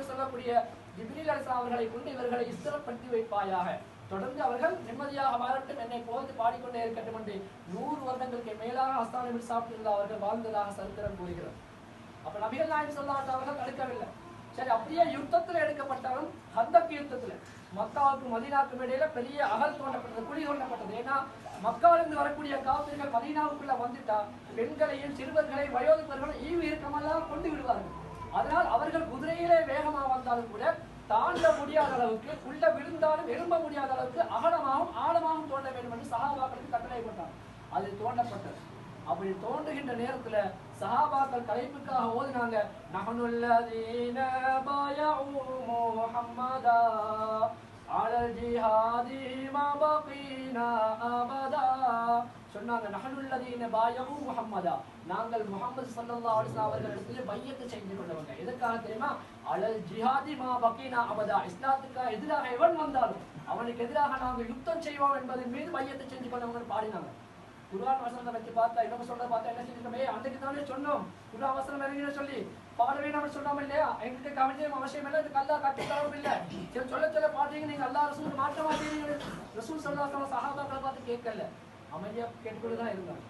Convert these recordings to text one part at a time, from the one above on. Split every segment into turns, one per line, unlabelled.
சொல்லக்கூடிய ஜிப்ரீல் அலைஹிஸ்ஸலாம் அவர்களை கொண்டு இவர்களை இஸ்திரப்படுத்தி வைப்பாயாக. தொடர்ந்து அவர்கள் நிம்மதியாக வாழட்டும், என்னை புகழ்ந்து பாடிக்கொண்டே இருக்கட்டும் என்று 100 வருடங்களுக்கு மேலாக ஹஸ்ஸான் இப்னு சாபித் அவர்கள் வாழ்ந்ததாக சரித்திரம் கூறுகிறது. அப்ப நபிகள் நாயகம் ஸல்லல்லாஹு அலைஹி அவர்கள் தடுக்கவில்லை. சரி, அப்படியே யுத்தத்துல எடுக்கப்பட்டவன் ஹந்தக் யுத்தத்துல மக்காவுக்கும் மதீனாவுக்கும் இடையில பெரிய அகல் தோண்டப்பட்டது, குழி தோண்டப்பட்டது. ஏன்னா மக்காவிலிருந்து வரக்கூடிய காபிர்கள் மதீனாவுக்குள்ள வந்துட்டா பெண்களையும் சிறுவர்களையும் வயோதிபர்களையும் ஈவு இருக்கமெல்லாம் கொண்டு விடுவார்கள். அதனால் அவர்கள் குதிரையிலே வேகமா வந்தாலும் கூட தாண்ட முடியாத அளவுக்கு, உள்ள விழுந்தாலும் எழும்ப முடியாத அளவுக்கு அகலமாகவும் ஆழமாகவும் தோண்ட வேண்டும் என்று சஹாபாக்களுக்கு கட்டளை போட்டார். அது தோண்டப்பட்டது. அப்படி தோண்டுகின்ற நேரத்துல சஹாபாக்கள் கலைப்புக்காக ஓதினாங்க, நஹ்னுல்லதீன பாயஉ முஹம்மதா அலல் ஜிஹாதி மா பகீனா அபதா. சொன்னாங்க, நஹ்னுல்லதீன பாயஉ முஹம்மதா, நாங்கள் முஹம்மது ஸல்லல்லாஹு அலைஹி வஸல்லம் அவர்களிடத்தில் பையத்து செய்து கொண்டவங்க. எதற்காக தெரியுமா? அலல் ஜிஹாதி மா பகீனா அபதா, இஸ்லாத்துக்கு எதிராக எவன் வந்தாலும் அவனுக்கு எதிராக நாங்கள் யுத்தம் செய்வோம் என்பதன் மீது பையத்து செஞ்சு கொண்டவங்க பாடினாங்க. குர்ஆன் வசனத்தை வச்சு பார்த்தா இவங்க சொல்றத பார்த்தா என்ன செஞ்சிருக்கோமே, அன்றைக்கு தானே சொன்னோம் குர்ஆன் வசனம் இறங்கின சொல்லி பாடவே நம்ம சொன்னோம் இல்லையா? எங்களுக்கு கவனியம் அவசியம் இல்லை, இதுக்கு அல்லாஹ் கட்டி தரவும் இல்லை. சரி, சொல்ல சொல்ல பாத்தீங்க நீங்க அல்லாஹ் ரசூலுக்கு மாற்ற மாட்டீங்க. ரசூல் ஸல்லல்லாஹு அலைஹி வஸல்லம் சஹாபாக்களை பார்த்து கேட்கல, அமைதியா கேட்டுக்கொண்டுதான் இருந்தாங்க.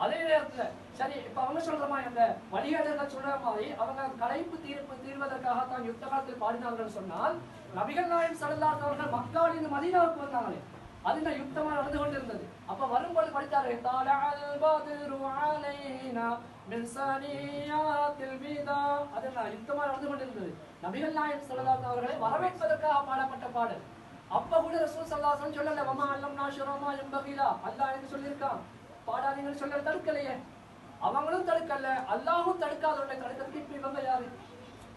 அதே நேரத்துல சரி, இப்ப அவங்க சொல்ற மாதிரி அந்த வழிகாட்டுகள் சொல்ற மாதிரி அவங்க களைப்பு தீர்வதற்காக தான் யுத்த காலத்தில் பாடினார்கள் சொன்னால், நபிகள் நாயகம் ஸல்லல்லாஹு அலைஹி வஸல்லம் மக்காவில் இருந்து மதீனாவுக்கு வந்தாங்களே, அதுல யுத்தமா நடந்து கொண்டிருந்தது. அப்ப வரும்போது படித்தார்கள், தாலஅல் பத்ரு அலைனா மின் சனியாத்தில் விதா, அதெல்லாம் யுத்தமா நடந்து கொண்டிருந்தது. நபிகள் நாயகம் ஸல்லல்லாஹு அலைஹி அவர்களை வரவேற்பதற்காக பாடப்பட்ட பாடல். அப்ப கூட ரசூல் ஸல்லல்லாஹு அலைஹி சொல்லல, வமா அல்லம்னா ஷுரமா யம்பகிலா, அல்லாஹ் எனக்கு சொல்லியிருக்கான் பாடாதீங்கன்னு சொல்ல தடுக்கலையே. அவங்களும் தடுக்கல, அல்லாஹும் தடுக்காதவனை தடுக்கிறதுக்கு இப்ப இவங்க யாரு?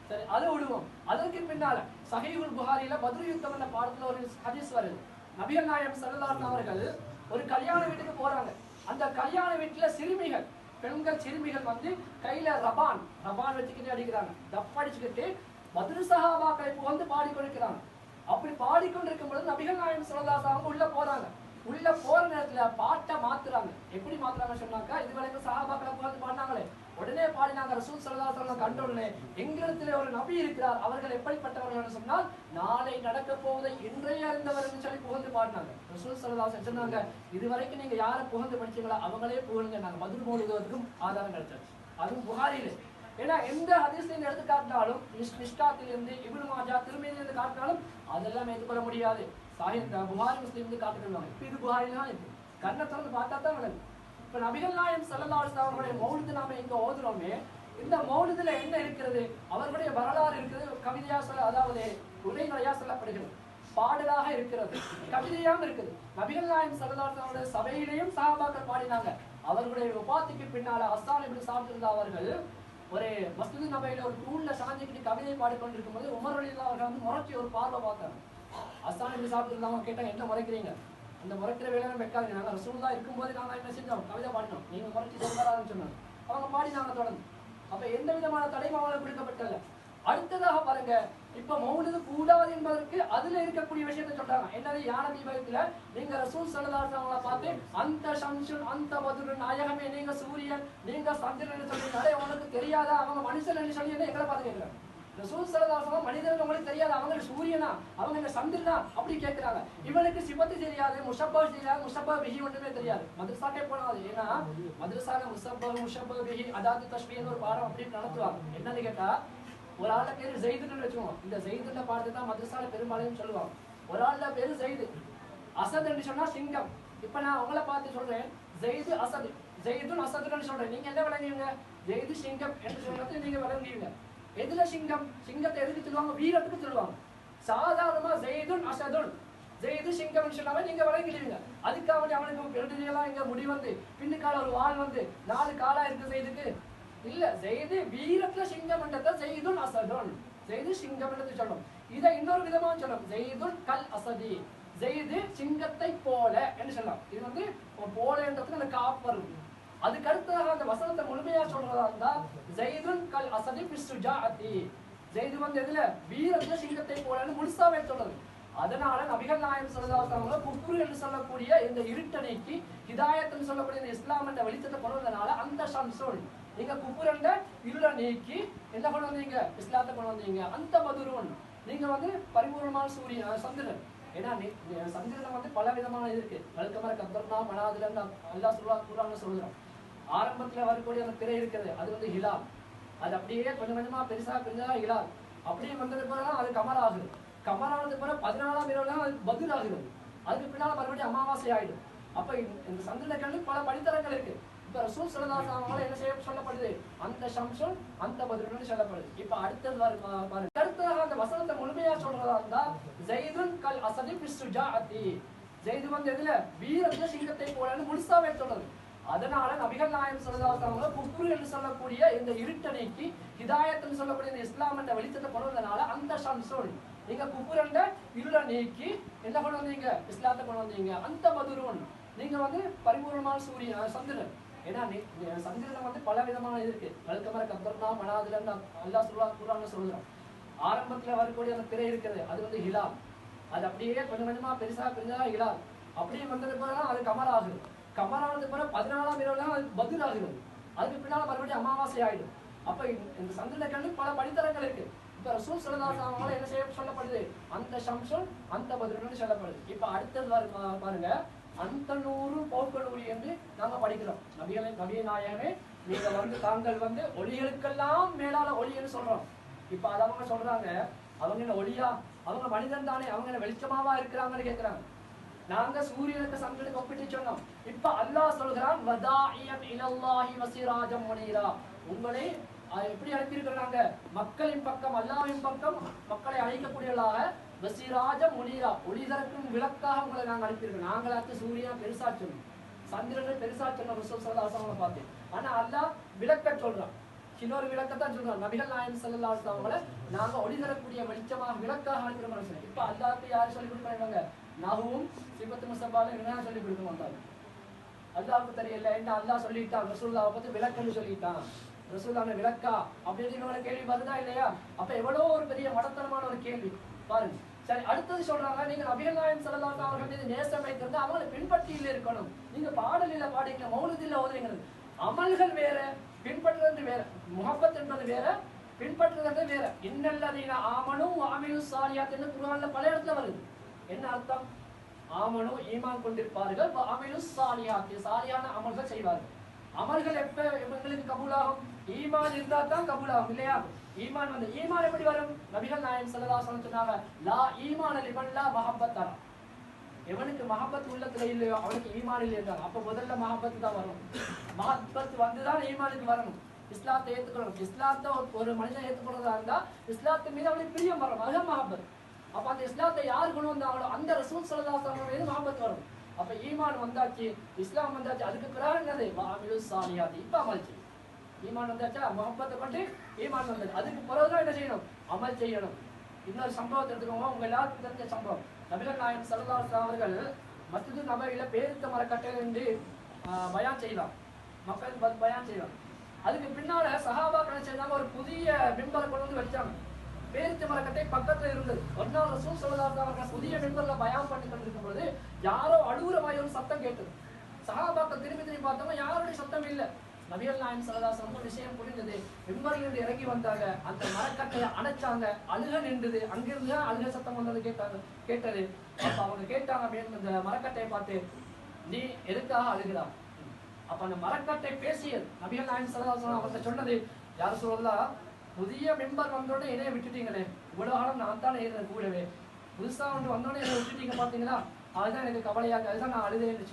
சரி, அது விடுவோம். அதற்கு பின்னால சஹீஹுல் புகாரில பத்ரு யுத்தம் என்ற பாடத்துல ஒரு ஹதீஸ் வருது. நபிகள் நாயகம் ஸல்லல்லாஹு அலைஹி அவர்கள் ஒரு கல்யாண வீட்டுக்கு போறாங்க. அந்த கல்யாண வீட்டுல சிறுமிகள், பெண்கள் சிறுமிகள் வந்து கையில ரபான் வச்சுக்கிட்டு அடிக்கிறாங்க, தப்படிச்சுக்கிட்டு பத்ரு சஹாபாக்களை புகழ்ந்து பாடிக்கொண்டிருக்கிறாங்க. அப்படி பாடிக்கொண்டிருக்கும் பொழுது நபிகள் நாயகம் ஸல்லல்லாஹு அலைஹி அவங்க உள்ள போறாங்க. உள்ள போற நேரத்துல பாட்டை மாத்துறாங்க. எப்படி மாத்துறாங்க சொன்னாக்கா, இதுவரைக்கும் சஹாபாக்களை புகழ்ந்து பாடினாங்களே, உடனே பாடினாங்க. ரசூல் ஸல்லல்லாஹு அலைஹி வஸல்லம் கண்ட உடனே எங்களிடத்திலே ஒரு நபி இருக்கிறார், அவர்கள் எப்படிப்பட்டவர்கள் சொன்னால் நாளை நடக்க போவதை இன்றைய அறிந்தவர் என்று சொல்லி புகழ்ந்து பாடினாங்க. ரசூல் ஸல்லல்லாஹு அலைஹி வஸல்லம் சொன்னாங்க, இதுவரைக்கும் நீங்க யாரை புகழ்ந்து படிச்சீங்களா அவங்களே புகழுங்க. நாங்க பத்ர் மௌலிதுக்கும் ஆதாரம் கிடைச்சாச்சு, அதுவும் புகாரிலே. ஏன்னா எந்த ஹதீஸ்ல எடுத்து காட்டினாலும், மிஷ்காத்திலிருந்து இப்னு மாஜா திருமதியிலிருந்து காட்டினாலும் அதெல்லாம் ஏற்றுக்கொள்ள முடியாது. சாஹிஹ் புகாரி முஸ்லிம் காட்டுறாங்க. இப்ப இது புகாரில தான் இருக்கு, கண்ணை திறந்து பார்த்தா தான் விளங்கும். இப்ப நபிகள் நாயகம் ஸல்லல்லாஹு அலைஹி வஸல்லம் அவர்களுடைய மௌலிது நாம இங்க ஓதுறோமே, இந்த மௌலிதுல என்ன இருக்கிறது? அவர்களுடைய வரலாறு இருக்குது, கவிதையா சொல்ல, அதாவது உரைநடையா சொல்லப்படுகிறது, பாடலாக இருக்கிறது, கவிதையாக இருக்குது. நபிகள் நாயகம் ஸல்லல்லாஹு அலைஹி வஸல்லம் சபையிலேயும் சஹாபாக்கள் பாடினாங்க. அவர்களுடைய வஃபாத்துக்கு பின்னால ஹஸ்ஸான் இப்னு சாபித் அவர்கள் ஒரு மஸ்ஜித் நபவியில ஒரு தூண்ல சாஞ்சிக்கிட்டு கவிதை பாடிக்கொண்டிருக்கும் போது உமர் ரலியல்லாஹு அவர்கள் வந்து முறைச்சி ஒரு பார்வை பார்த்தாங்க. ஹஸ்ஸான் இப்னு சாபித் கேட்டாங்க, என்ன முறைக்கிறீங்க? அந்த முறைக்கிற வேலை வைக்காதீங்க, நாங்க ரசூலுல்லாஹ் இருக்கும்போது நாங்க என்ன செஞ்சோம், கவிதை பாடினோம், நீங்க முறைச்சி சொல்றாருன்னு சொன்னாங்க. அவங்க பாடினாங்க தொடர்ந்து. அப்ப எந்த விதமான தடையும் அவங்களுக்கு கொடுக்கப்பட்டல. அடுத்ததாக பாருங்க, இப்ப மௌலிது கூடாது என்பதற்கு அதுல இருக்கக்கூடிய விஷயத்தை சொல்றாங்க. என்னது? யான தீபத்துல நீங்க ரசூல் ஸல்லல்லாஹு அலைஹி வஸல்லம் பார்த்து அந்த ஷம்சுன் அந்த பத்ருன், நாயகமே நீங்க சூரியன் நீங்க சந்திரன் சொல்லிட்டாலே உனக்கு தெரியாதா அவங்க மனுஷன் சொல்லி எங்களை பார்த்து கேட்கிறாங்க. ரசூல் ஸல்லல்லாஹு அலைஹி வஸல்லம் மனிதர்கள் உங்களுக்கு தெரியாது, அவங்க சூரியனா அவங்க என்ன சந்திரனா அப்படி கேட்கிறாங்க. இவனுக்கு சிபத்து தெரியாது, முஷப்பஹ் தெரியாது, முஷப்பஹ் பிஹி ஒண்ணுமே தெரியாது. மதரசாக்கே போனாது. ஏன்னா மதரசால முஷப்பஹ் பிஹி அதாவது தஷ்பீஹ்னு ஒரு பாடம் அப்படி நடத்துவாங்க. என்னன்னு கேட்டா, ஒரு ஆள பேரு ஜெயிதுன்னு வச்சுக்கோங்க. இந்த ஜெயிதுன்ற பாடத்தை தான் மதரசால பெரும்பாலும் சொல்லுவாங்க. ஒரு ஆள பேரு ஜெயிது, அசத் என்று சொன்னா சிங்கம். இப்ப நான் உங்களை பார்த்து சொல்றேன், ஜெயிது அசது, ஜெயிதுன் அசதுன்னு சொல்றேன். நீங்க என்ன விளங்குவீங்க? ஜெயிது சிங்கம் என்று சொல்றது நீங்க விளங்குவீங்க. எதுல சிங்கம்? சிங்கத்தை எதுக்கு சொல்லுவாங்க? வீரத்துக்கு சொல்லுவாங்க. சாதாரணமா ஜெயிதுன் அசதுன், ஜெயிது சிங்கம் சொன்னாவே நீங்க விளங்கிடுவீங்க. அதுக்காக அவனுக்கு ரெண்டுலாம் இங்க முடி வந்து பின்னுக்கால ஒரு வால் வந்து 4 காலா இருக்கு ஜெயிதுக்கு இல்ல. ஜெயிது வீரத்துல சிங்கம் என்றத ஜெயிதுன் அசதுன், ஜெயிது சிங்கம் என்று சொல்லணும். இதை இன்னொரு விதமா சொல்லணும், ஜெயிதுன் கல் அசதி, ஜெயிது சிங்கத்தை போல என்று சொல்லலாம். இது வந்து போல என்றதுக்கு அந்த காப் வரும். அதுக்கு அடுத்ததாக அந்த வசனத்தை முழுமையா சொல்றதா இருந்தா, ஜெயிதுன் கல் அசதி பிஸ்ஸுஜாஅதி, ஜெயிது வந்து எதுல? வீரத்துல சிங்கத்தை போலன்னு முழுசாவே சொல்றது. அதனால நபிகள் நாயகம் ஸல்லல்லாஹு அலைஹி வஸல்லம் குஃப்ர் என்று சொல்லக்கூடிய இந்த இருட்டனைக்கு ஹிதாயத் என்று சொல்லக்கூடிய இந்த இஸ்லாம் என்ற வெளிச்சத்தை கொண்டு வந்தனால அந்த ஷம்சுன் நீங்க குப்புரண்ட இருளை நீக்கி என்ன கொண்டு வந்தீங்க, இஸ்லாத்தை கொண்டு வந்தீங்க. அந்த மதுருவன் நீங்க வந்து பரிபூர்ணமான சூரியன் சந்திரன். ஏன்னா சந்திரனை வந்து பல விதமான இருக்கு. வழக்கமாக கத்தர்னா மனாதுலன்னு அல்லாஹ் குர்ஆன்ல சொல்றோம். ஆரம்பத்துல வரக்கூடிய அந்த திரை இருக்குது, அது வந்து ஹிலால். அது அப்படியே கொஞ்சம் கொஞ்சமா பெருசா ஹிலால். அப்படியே வந்தது பிறகு அது கமர் ஆகுது. கமரானது பிறகு 14ஆம் இரவுல அது பதுர் ஆகுது. அதுக்கு பின்னால மறுபடியும் அமாவாசை ஆயிடும். அப்ப இந்த சந்திரனுக்கு பல படித்தரங்கள் இருக்கு. இப்ப ரசூல் ஸல்லல்லாஹு அலைஹி வஸல்லம் என்ன செய்ய சொல்லப்படுது, அந்த ஷம்ஸுன் அந்த பத்ருன்னு சொல்லப்படுது. இப்ப அடுத்தது பாருங்க, அடுத்ததாக அந்த வசனத்தை முழுமையா சொல்றதா இருந்தா ஸைதுன் கல் அஸதி பிஸ்ஸுஜாஅத்தி, ஸைது வந்து எதுல வீரத்துல சிங்கத்தை போலன்னு முழுசாவே சொல்றது. அதனால நபிகள் நாயகம் ஸல்லல்லாஹு அலைஹி வஸல்லம் குஃப்ர் என்று சொல்லக்கூடிய இந்த இருட்டை நீக்கி ஹிதாயத்னு சொல்லக்கூடிய இந்த இஸ்லாம் என்ற வெளிச்சத்தை கொண்டு வந்தனால அந்த ஷம்ஸுன் நீங்க குஃப்ரண்ட இருளை நீக்கி என்ன கொண்டு வந்தீங்க, இஸ்லாத்தை கொண்டு வந்தீங்க. அந்த மதுருவன் நீங்க வந்து பரிபூர்ணமான சூரியன் சந்திரன். ஏன்னா சந்திரனை வந்து பல விதமான இருக்கு. வழக்கமாக கத்தர்னா மனாதுலன்னு அல்லாஹ் குர்ஆன்ல சொல்றோம். ஆரம்பத்துல வரக்கூடிய அந்த திரை இருக்குது, அது வந்து ஹிலால். அது அப்படியே கொஞ்சம் கொஞ்சமா பெருசா ஹிலால். அப்படியே வந்தது பிறகு அது கமர் ஆகுது. கமரானது பிறகு 14ஆம் இரவுல அது பதுர் ஆகுது. அதுக்கு பின்னால மறுபடியும் அமாவாசை ஆயிடும். அப்ப இந்த சந்திரனுக்கு பல படித்தரங்கள் இருக்கு. இப்ப ரசூல் ஸல்லல்லாஹு அலைஹி வஸல்லம் என்ன செய்ய சொல்லப்படுது, அந்த ஷம்ஸுன் அந்த பத்ருன்னு சொல்லப்படுது. இப்ப அடுத்தது பாருங்க, அந்த 100 போக்கலூரி என்று நாங்க படிக்கிறோம். நபிய நாயகமே நீங்க வந்து தாங்கள் வந்து ஒளிகளுக்கெல்லாம் மேலான ஒளின்னு சொல்றோம். இப்ப அது அவங்க சொல்றாங்க, அவங்க என்ன ஒளியா, அவங்க மனிதன் தானே, அவங்க என்ன வெளிச்சமாவா இருக்கிறாங்கன்னு கேட்கிறாங்க. நாங்க சூரியனுக்கு சந்திரனுக்கு ஒப்பிட்டு சொன்னோம். இப்ப அல்லாஹ் சொல்கிறான் வதாஇயன் இலல்லாஹி வஸிராஜம் முனீரா, உங்களை எப்படி அழைத்திருக்கிறாங்க, மக்களின் பக்கம் அல்லாஹ்வின் பக்கம் மக்களை அழைக்கக்கூடியவர்களாக வஸிராஜம் முனீரா, ஒளிதரக்கும் விளக்காக உங்களை நாங்கள் அழைத்திருக்கிறோம். நாங்களாச்சு சூரியனை பெருசா சொன்னோம், சந்திரனை பெருசா சொன்னோம் ரசூல் ஸல்லல்லாஹு அலைஹி வஸல்லம் பார்த்து. ஆனா அல்லாஹ் விளக்க சொல்றான், இன்னொரு விளக்கத்தான் சொல்றான். நபிகள் நாயகம் ஸல்லல்லாஹு அலைஹி வஸல்லம் நாங்க ஒளிதரக்கூடிய வெளிச்சமாக விளக்காக அழைக்கிறோம். இப்ப அல்லாஹ்க்கு யார் சொல்லி கொடுக்குறாங்க, நஹுவும் சிபத்து முஸப்பால என்ன சொல்லி கொடுக்க மாட்டாங்க. அல்லாஹ்வுக்கு தெரியல, என்ன அல்லாஹ் சொல்லிட்டான், ரசூலுல்லாஹ் பத்தி விளக்கன்னு சொல்லிட்டான். ரசூலுல்லாஹ் விளக்கா அப்படின்னு கேள்வி வருதா இல்லையா? அப்ப எவ்வளவு ஒரு பெரிய மடத்தனமான ஒரு கேள்வி பாருங்க. சரி, அடுத்தது சொல்றாங்க, நீங்க நபிகள் நாயகம் ஸல்லல்லாஹு அலைஹி வஸல்லம் அவர்கள் மீது நேசம் வைத்திருந்தா அவங்களை பின்பற்றியில் இருக்கணும். நீங்க பாடலில பாடிங்க, மௌலிதில ஓதுறீங்க. அமல்கள் வேற, பின்பற்றுறது வேற. முஹப்பத் என்பது வேற, பின்பற்றுறது வேற. இன்னல்லதீன ஆமனு வஅமிலு ஸாலிஹாத்தின்னு குர்ஆன்ல பல இடத்துல வருது. என்ன அர்த்தம்? ஆமனு ஈமான் கொண்டிருப்பார்கள், வஅமிலு ஸாலிஹாத்தி சாலிஹான அமல்கள் செய்வார்கள். அமல்கள் எப்ப இவங்களுக்கு கபூலாகும்? ஈமான் இருந்தா தான் கபூலாகும் இல்லையா? ஈமான் வந்து ஈமான் எப்படி வரும்? நபிகள் நாயகம் ஸல்லல்லாஹு அலைஹி வஸல்லம் சொன்னாங்க, லா ஈமான லிமன் லா மஹப்பத். எவனுக்கு மஹப்பத் உள்ளத்துல இல்லையோ அவனுக்கு ஈமான் இல்லையா? அப்ப முதல்ல மஹப்பத் தான் வரும். மஹப்பத் வந்துதான் ஈமானுக்கு வரணும். இஸ்லாத்தை ஏத்துக்கணும். இஸ்லாத்தை ஒரு மனிதன் ஏத்துக்கொள்றதா இருந்தா இஸ்லாத்து மீது அவனுக்கு பிரியம் வரும், அதுதான் மஹப்பத். அப்ப அந்த இஸ்லாத்தை யார் கொண்டு வந்தாங்களோ அந்த ரசூல் ஸல்லல்லாஹு அலைஹி வஸல்லம் மீது மஹப்பத் வரும். அப்ப ஈமான் வந்தாச்சு, இஸ்லாம் வந்தாச்சு, அதுக்கு பிறகு என்னது, வஅமிலு ஸாலிஹாத்தி. இப்ப அமல் செய்யும். ஈமான் வந்தாச்சா, முஹப்பத்தை கொண்டு ஈமான் வந்தது, அதுக்கு பிறகுதான் என்ன செய்யணும், அமல் செய்யணும். இன்னொரு சம்பவத்தை எடுத்துக்கோங்க, உங்க எல்லாருக்கும் தெரிஞ்ச சம்பவம். நபிகள் நாயகம் ஸல்லல்லாஹு அலைஹி வஸல்லம் அவர்கள் மஸ்ஜிது நபவியில பேரித்த மரக்கட்டையில இருந்து பயான் செய்யலாம், மக்கள் பயான் செய்யலாம். அதுக்கு பின்னால சஹாபாக்கள் செய்தாங்க, ஒரு புதிய மிம்பரை கொண்டு வந்து வச்சாங்க. பேரித்த மரக்கட்டை பக்கத்துல இருந்தது. ஒரு நாள் ரசூல் ஸல்லல்லாஹு அலைஹி வஸல்லம் புதிய மிம்பர்ல பயான் பண்ணி கொண்டிருக்கும் பொழுது யாரோ அழுகுற மாதிரி ஒரு சத்தம் கேட்டது. சஹாபாக்கள் திரும்பி பார்த்தவங்க யாருடைய சத்தம் இல்லை. நபிகள் நாயகம் ஸல்லல்லாஹு அலைஹி வஸல்லம் விஷயம் புரிந்தது. மிம்பரிலிருந்து இறங்கி வந்தாங்க, அந்த மரக்கட்டையை அணைச்சாங்க, அழுக நின்றது. அங்கிருந்து அழுக சத்தம் வந்தது கேட்டது. அப்ப அவங்க கேட்டாங்க அந்த மரக்கட்டையை பார்த்து, நீ எதுக்காக அழுகிறான்? அப்ப அந்த மரக்கட்டை பேசியது. நபிகள் நாயகம் ஸல்லல்லாஹு அலைஹி வஸல்லம் அவர்கிட்ட சொன்னது, யார் சொல்லலாம், புதிய மெம்பர் வந்தோடனே என்னைய விட்டுட்டீங்களே, இவ்வளவு காலம் நான் தானே ஏறினேன் கூடவே, புதுசா வந்து வந்தோடனே என்னை விட்டுட்டீங்க பாத்தீங்களா, அதுதான் எனக்கு கவலையாக, அதுதான் நான் அழுதேன்னு.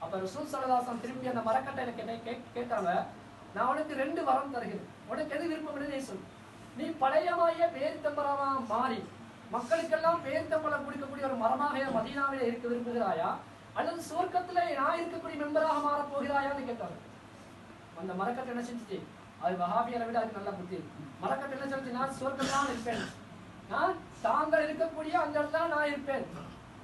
அப்ப ரசூல் ஸல்லல்லாஹு அலைஹி வஸல்லம் திரும்பி அந்த மரக்கட்டையில கேட்டாங்க, நான் உனக்கு 2 வரம் தருகிறேன், உனக்கு எது விருப்பம் சொல். நீ பழையமாய பேரித்தம்பரமா மாறி மக்களுக்கெல்லாம் பேரித்தம்பரம் கொடுக்கக்கூடிய ஒரு மரமாக மதீனாவிலே இருக்க விரும்புகிறாயா, அல்லது சுவர்க்கத்துல நான் இருக்கக்கூடிய மெம்பராக மாற போகிறாயான்னு கேட்டாங்க. அந்த மரக்கட்டை என்ன செஞ்சுச்சு, அது வஹாபியரை விட அதுக்கு நல்லா புத்தி. மரக்கட்டை என்ன சொல்லிச்சு, நான் சுவர்க்கத்தான் இருப்பேன், நான் தாங்கள் இருக்கக்கூடிய அந்த இடத்துல நான் இருப்பேன்,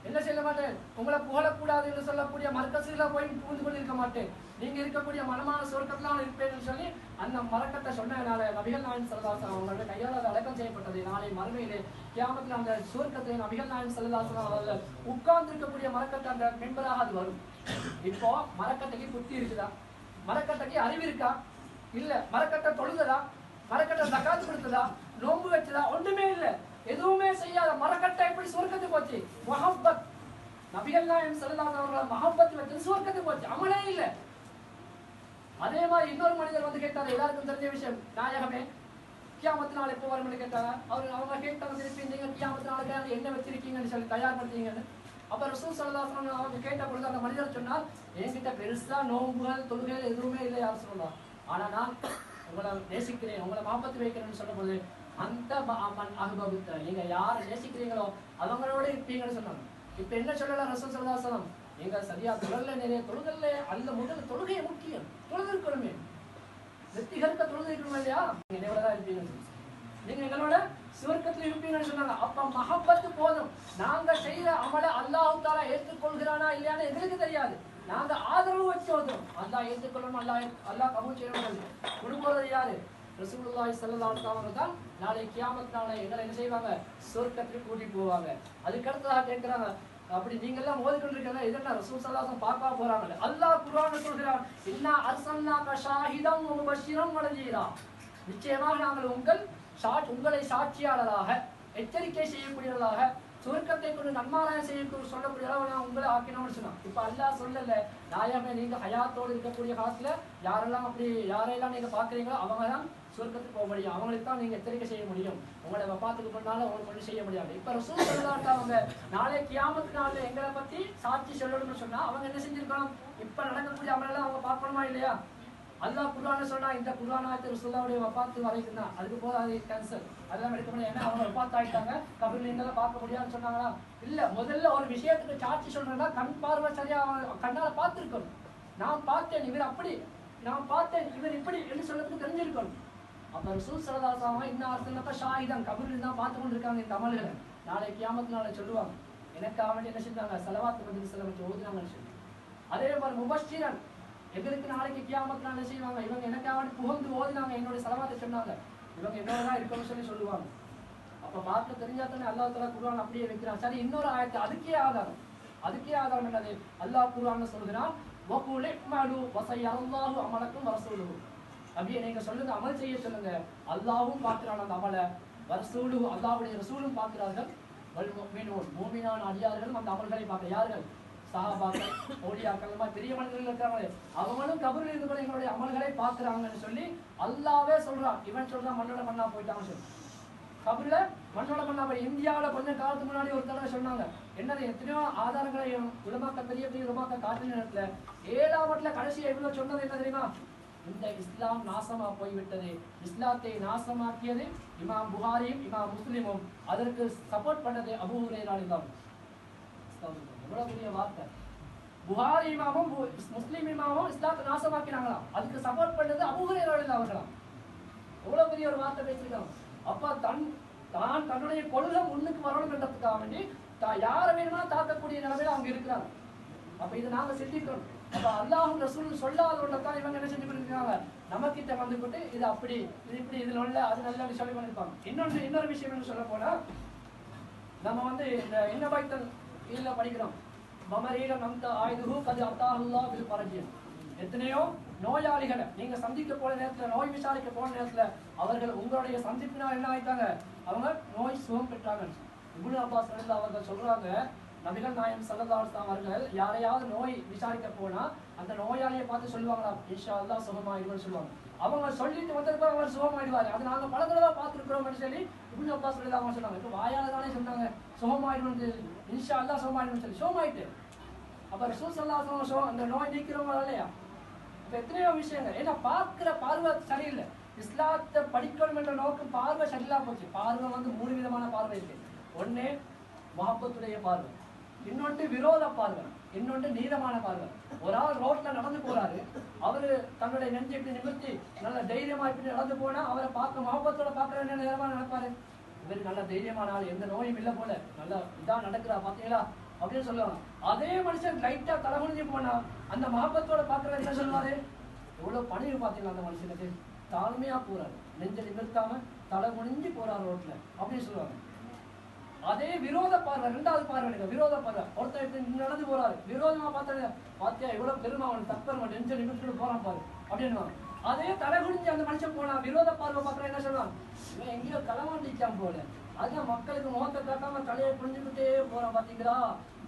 என்ன செய்ய மாட்டேன், உங்களை புகழக்கூடாது என்று சொல்லக்கூடிய மரக்கசுல போய் புகுந்து கொண்டு இருக்க மாட்டேன், நீங்க இருக்கக்கூடிய மனமான சுவர்க்கத்துல நான் இருப்பேன் சொல்லி அந்த மரக்கட்டை சொன்னதுனால நபிகள் நாயகம் ஸல்லல்லாஹு அலைஹி வஸல்லம் அவங்களோட கையால் அது அடக்கம் செய்யப்பட்டது. நாளை மறுமையிலே கியாமத்தில் அந்த சுவர்க்கத்தை நபிகள் நாயகம் ஸல்லல்லாஹு அலைஹி வஸல்லம் அவர்கள் உட்கார்ந்து இருக்கக்கூடிய மரக்கட்டை அந்த மெம்பராக அது வரும். இப்போ மரக்கட்டைக்கு புத்தி இருக்குதா, மரக்கட்டைக்கு அறிவு இருக்கா? இல்ல. மரக்கட்டை தொழுததா, மரக்கட்டை ஜகாத் கொடுத்ததா, நோன்பு வச்சதா, ஒன்றுமே இல்ல. எதுவுமே செய்யாத மரக்கட்டை எப்படி சுவர்க்கத்துக்கு போச்சு? முஹப்பத், நபிகள் நாயகம் ஸல்லல்லாஹு அலைஹி வஸல்லம் முஹப்பத் வச்சு சுவர்க்கத்துக்கு போச்சு, அமலே இல்ல. அதே மாதிரி இன்னொரு மனிதர் வந்து கேட்டாரு, எல்லாருக்கும் தெரிஞ்ச விஷயம், நாயகமே கியாமத் நாள் எப்போ வரும்னு கேட்டாங்க. அவங்க கேட்டாங்க, திருப்பி நீங்க கியாமத் நாளுக்கு என்ன வச்சிருக்கீங்கன்னு சொல்லி தயார்படுத்தீங்கன்னு. அப்ப ரசூல் ஸல்லல்லாஹு அலைஹி வஸல்லம் அவங்க கேட்ட பொழுது அந்த மனிதர் சொன்னார், என்கிட்ட பெருசா நோன்புகள் தொழுகைகள் எதுவுமே இல்லை யார் சொல்லலாம், ஆனா நான் உங்களை நேசிக்கிறேன், உங்களை மாப்பத்து வைக்கிறேன்னு சொல்லும் போது அந்த அனுபவத்தை நீங்க யாரை நேசிக்கிறீங்களோ அவங்களோட இருப்பீங்கன்னு சொன்னாங்க. இப்ப என்ன சொல்லலாம் ரசூல் ஸல்லல்லாஹு அலைஹி வஸல்லம், எங்க சரியா தொழல, நிறைய தொழுகல்ல, அல்ல முதல் தொழுகை முக்கியம், தொழுது இருக்கணுமே, வெற்றிகரக்க தொழுது இருக்கணும் இல்லையா, நீங்க என்னோடதான் இருப்பீங்கன்னு, நீங்க எங்களோட சுவர்க்கத்தில் இருப்பீங்கன்னு சொன்னாங்க. அப்ப மஹப்பத்து போதும். நாங்க செய்யற அமல அல்லாஹ் தஆலா ஏற்றுக்கொள்கிறானா இல்லையான்னு எங்களுக்கு தெரியாது, நாங்க ஆதரவு வச்சு ஓதுறோம். அல்லாஹ் ஏற்றுக்கொள்ளணும், அல்லாஹ் கபூல் செய்யணும். கொடுக்கிறது யாரு? ரசூலுல்லாஹி ஸல்லல்லாஹு அலைஹி வஸல்லம் தான். நாளை கியாமத் நாளை எங்களை என்ன செய்வாங்க? சொர்க்கத்துக்கு கூட்டிட்டு போவாங்க. அதுக்கு அடுத்ததாக கேட்கிறாங்க, அப்படி நீங்க எல்லாம் ஓதிக்கொண்டிருக்கீங்க, இதெல்லாம் ரசூல் ஸல்லல்லாஹு அலைஹி வஸல்லம் பார்க்க போறாங்க. அல்லாஹ் குர்ஆன்ல சொல்கிறான், இன்னா அர்சல்னாக ஷாஹிதன் வ முபஷ்ஷிரன் வ நதீரா, நிச்சயமாக நாங்கள் உங்களை சாட்சியாளராக, எச்சரிக்கை செய்யக்கூடியவர்களாக, சுருக்கத்தை கொண்டு நன்மாராயம் செய்யக்கூடிய சொல்லக்கூடியவர்களாக நான் உங்களை ஆக்கினோம்னு சொன்னான். இப்ப அல்லாஹ் சொல்லல, நாயகமே நீங்க ஹயாத்தோடு இருக்கக்கூடிய காலத்துல யாரெல்லாம் நீங்க பாக்குறீங்களோ அவங்க தான் சுருக்கத்துக்கு போக முடியும், அவங்களுக்கு தான் நீங்க எச்சரிக்கை செய்ய முடியும், உங்களை வஃபாத்துக்கு முன்னால உங்களுக்கு ஒன்றும் செய்ய முடியாது. இப்ப ரசூல் ஸல்லல்லாஹு அலைஹி வஸல்லம் அவங்க நாளை கியாமத் நாள்ல எங்களை பத்தி சாட்சி சொல்லணும்னு சொன்னா அவங்க என்ன செஞ்சிருக்கணும்? இப்ப நடக்கக்கூடிய அமலெல்லாம் அவங்க பார்க்கணுமா இல்லையா? அல்லாஹ் குர்ஆன்ல சொன்னா, இந்த குர்ஆன் ஆயத்து ரசூலுல்லாஹ்வுடைய வஃபாத்து வரைக்கும் தான், அதுக்கு போது அது கேன்சல், அதெல்லாம் எடுக்க முடியாது, ஏன்னா அவங்க வஃபாத் ஆயிட்டாங்க, கபர்ல எங்கெல்லாம் பார்க்க முடியாதுன்னு சொன்னாங்களா? இல்ல, முதல்ல ஒரு விஷயத்துக்கு சாட்சி சொல்றேன்னா கண் பார்வை சரியா கண்ணால பார்த்திருக்கணும். நான் பார்த்தேன் இவர் அப்படி, நான் பார்த்தேன் இவர் இப்படி என்று சொல்றதுக்கு தெரிஞ்சிருக்கணும். அப்ப ரசூல் ஸல்லல்லாஹு அலைஹி வஸல்லம் இன்ன அர்சல்னாக ஷாஹிதன், கபர்ல தான் பார்த்து கொண்டு இருக்காங்க இந்த அமல்களை. நாளை கியாமத் நாளை சொல்லுவாங்க, எனக்கு அவன் என்ன செஞ்சாங்க? ஸலவாத் நபி ஸல்லல்லாஹு ஓதுனாங்கன்னு சொல்லி. அதே மாதிரி முபஷ்ஷிரன், எங்களுக்கு நாளைக்கு கியாமத் நாள் செய்வாங்க, இவங்க எனக்காக புகழ்ந்து ஓதினாங்க, என்னுடைய ஸலவாத்தை சொன்னாங்க, இவங்க என்னதான் இருக்கணும்னு சொல்லி சொல்லுவாங்க. அப்ப பார்க்க தெரிஞ்சா தானே அல்லாஹ் தஆலா குர்ஆன் அப்படியே வைக்கிறான். சரி, இன்னொரு ஆயத்து அதுக்கே ஆதாரம் என்னது? அல்லாஹ் குர்ஆன்ல சொல்கிறான், வகுல் இக்மலு வஸயரல்லாஹு அமலக்கும் வரசூலுஹு, அப்படியே நீங்க சொல்லுங்க, அமல் செய்ய சொல்லுங்க, அல்லாஹ்வும் பார்க்கிறான் அந்த அமலை, வரசூலுஹு அல்லாஹ்வுடைய ரசூலும் பார்க்கிறார்கள், வல் முஃமினூன் மூமினான அடியார்களும் அந்த அமல்களை பார்க்க. யார்கள்? சஹாபாக்கள், ஓலியாக்கள், மாதிரி பெரிய மனிதர்கள் இருக்கிறாங்களே, அவங்களும் கபரில் இருந்து கூட எங்களுடைய அமல்களை பார்க்கிறாங்கன்னு சொல்லி அல்லாவே சொல்றான். இவன் சொல்றான் மண்ணோட மண்ணா போயிட்டாங்கன்னு சொல்லி, கபரில மண்ணோட மண்ணா போய். இந்தியாவில் கொஞ்சம் காலத்துக்கு முன்னாடி ஒரு தடவை சொன்னாங்க, என்னது எத்தனையோ ஆதாரங்களை உலமாக்க பெரிய பெரிய உலமாக்க காட்டின நேரத்துல 7ஆம் கடைசியா இவ்வளவு சொன்னது என்ன தெரியுமா? இந்த இஸ்லாம் நாசமா போய்விட்டது, இஸ்லாத்தை நாசமாக்கியது இமாம் புகாரியும் இமாம் முஸ்லிமும், அதற்கு சப்போர்ட் பண்ணது அபூ ஹுரைரா ரலியல்லாஹு அன்ஹு. எவ்வளவு பெரிய வார்த்தை! புகாரி இமாமும் முஸ்லிம் இமாமும் இஸ்லாத்தை நாசமாக்கினாங்களாம், அதுக்கு சப்போர்ட் பண்ணது அபூ ஹுரைரா ரலியல்லாஹு அன்ஹு. எவ்வளவு பெரிய ஒரு வார்த்தை பேசிருக்காங்க. அப்ப தன்னுடைய கொள்கை முன்னுக்கு வரணும் என்றதுக்காக வேண்டி யாரை வேணுமா தாக்கக்கூடிய நிலைமையில அவங்க இருக்கிறாங்க. அப்ப இதை நாங்க சிந்திக்கணும். அப்ப அல்லாஹ்வும் ரசூலும் சொல்லாத ஒன்றைத்தான் இவங்க என்ன செஞ்சு பண்ணிருக்காங்க, நமக்கிட்ட வந்துகிட்டு இது அப்படி, இது இப்படி, இதுல உள்ள அது நல்லா சொல்லி பண்ணிருப்பாங்க. இன்னொரு விஷயம் என்ன சொல்ல போனா, நம்ம வந்து இந்த என்ன பைத்தல் இதுல படிக்கிறோம், மமரீல நம்த ஆயுதுஹு கது அத்தாஹுல்லாஹ் பில் பரஜியம். எத்தனையோ நோயாளிகளை நீங்க சந்திக்க போன நேரத்துல, நோய் விசாரிக்க போன நேரத்துல அவர்கள் உங்களுடைய சந்திப்பினால் என்ன ஆயிட்டாங்க? அவங்க நோய் சுகம் பெற்றாங்க. இப்னு அப்பாஸ் ரலியல்லாஹு அவர்கள் சொல்றாங்க, நபிகள் நாயகம் ஸல்லல்லாஹு அலைஹி வஸல்லம் அவர்கள் யாரையாவது நோய் விசாரிக்க போனா அந்த நோயாளியை பார்த்து சொல்லுவாங்களா, இன்ஷா அல்லாஹ் சுகமாயிடுவான்னு சொல்லுவாங்க. அவங்க சொல்லிட்டு வந்திருப்பாங்க, அவர் சுகமாயிடுவாரு, அது நாங்க பல தடவை பார்த்துருக்கிறோம்னு சொல்லி இப்னு அப்பாஸ் ரலியல்லாஹு அவங்க சொன்னாங்க. இப்போ வாயால தானே சொன்னாங்க சுகமாயிடுவான்னு, இன்ஷா அல்லாஹ் சுகமாயிடுவான்னு சொல்லி சுகமாயிட்டு. அப்ப ரசூல் ஸல்லல்லாஹு அலைஹி வஸல்லம் அந்த நோய் நீக்கிறவங்க இல்லையா? இப்ப எத்தனையோ விஷயங்கள், ஏன்னா பார்க்கிற பார்வை சரியில்லை. இஸ்லாத்தை படிக்கணும் என்ற நோக்கம் பார்வை சரியில்லா போச்சு. பார்வை வந்து 3 விதமான பார்வை இருக்கு. ஒண்ணு முஹப்பத்துடைய பார்வை, இன்னொன்று விரோத பார்வை, இன்னொன்று நீதமான பார்வை. ஒரு ஆள் ரோட்ல நடந்து போறாரு, அவரு தன்னுடைய நெஞ்சை இப்படி நிமிர்த்தி நல்ல தைரியமா இப்படி நடந்து போனா அவரை பார்க்க முஹப்பத்தோட பார்க்கற என்ன நேரமா நினைப்பாரு, இவர் நல்ல தைரியமான ஆள், எந்த நோயும் இல்லை போல, நல்லா இதான் நடக்கிறா பாத்தீங்களா அப்படின்னு சொல்லுவாங்க. அதே மனுஷன் லைட்டா தலைகுனிஞ்சு போனா அந்த முஹப்பத்தோட பார்க்கற என்ன சொல்லுவாரு, எவ்வளவு பணிவு பாத்தீங்களா அந்த மனுஷனுக்கு, தாழ்மையா போறாரு, நெஞ்சை நிமிர்த்தாம தலை குனிஞ்சு போறாரு ரோட்ல அப்படின்னு சொல்லுவாங்க. அதே விரோத பார்வை, 2வது பார்வை, விரோத பார்வை, ஒருத்தர் நடந்து போறாரு, விரோதமா பார்த்தாரு, பாத்தியா இவ்வளவு பெருமை, அவன் தப்பர், நெஞ்ச நிமிஷம் போறான் பாரு அப்படின்னு அதே தலை குடிஞ்சு அந்த மனுஷன் போனான், விரோத பார்வை பார்க்குறேன் என்ன சொல்லுவான், இவன் எங்கேயோ களவாண்டிச்சான் போல, அதுதான் மக்களுக்கு முகத்தை காட்டாம தலையை புரிஞ்சுக்கிட்டே போறான் பாத்தீங்களா,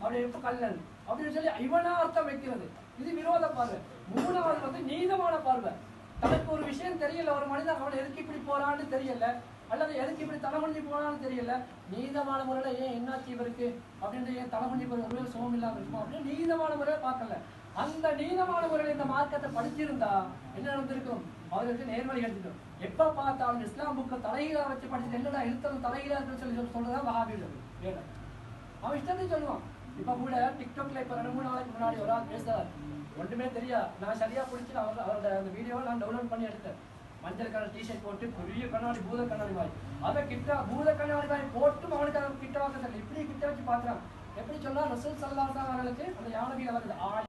அப்படி எப்ப கல்லன் அப்படின்னு சொல்லி இவனா அர்த்தம் வைக்கிறது. இது விரோத பார்வை. மூணாவது வந்து நீதமான பார்வை. தனக்கு ஒரு விஷயம் தெரியல, ஒரு மனிதன் அவன் எதுக்கு இப்படி போறான்னு தெரியல, அல்லது எதுக்கு இப்படி தலைகுனிஞ்சு போனான்னு தெரியல, நீதமான முறையில ஏன் என்னாச்சு இவருக்கு அப்படின்னு ஏன் தலைகுனிஞ்சு போற ஒரு சுகம் இல்லாம இருக்குமா அப்படின்னு நீதமான முறையில பார்க்கல. அந்த நீதமான முறையில இந்த மார்க்கத்தை படிச்சிருந்தா என்ன நடந்திருக்கும், அவருக்கு நேர்வழி எடுத்துக்கும். எப்ப பார்த்தாலும் இஸ்லாம் புக்க தலைகீழா வச்சு படிச்சுட்டு என்னடா இருத்தலும் தலைகீழா இருக்குன்னு சொல்லி சொல்றதா வஹாபிகள் வேணும். அவன் இஷ்டத்தையும் சொல்லுவான். இப்ப கூட டிக்டாக்ல இப்ப 2-3 நாளைக்கு முன்னாடி ஒரு ஆள் பேசுறாரு, ஒன்றுமே தெரியா, நான் சரியா பிடிச்சி அவரோட அந்த வீடியோவை நான் டவுன்லோட் பண்ணி எடுத்தேன். மஞ்சள் கலர் டிஷர்ட் போட்டு பெரிய கண்ணாடி, பூத கண்ணாடி மாதிரி, அதை கிட்ட பூத கண்ணாடி மாதிரி போட்டும் அவனுக்கு அதை கிட்ட வாக்க தெரியல. இப்படி கிட்ட வச்சு பாக்குறான். எப்படி சொன்னா ரசூல் ஸல்லல்லாஹு அலைஹி வஸல்லம் அவர்களுக்கு அந்த யானவியில் வருது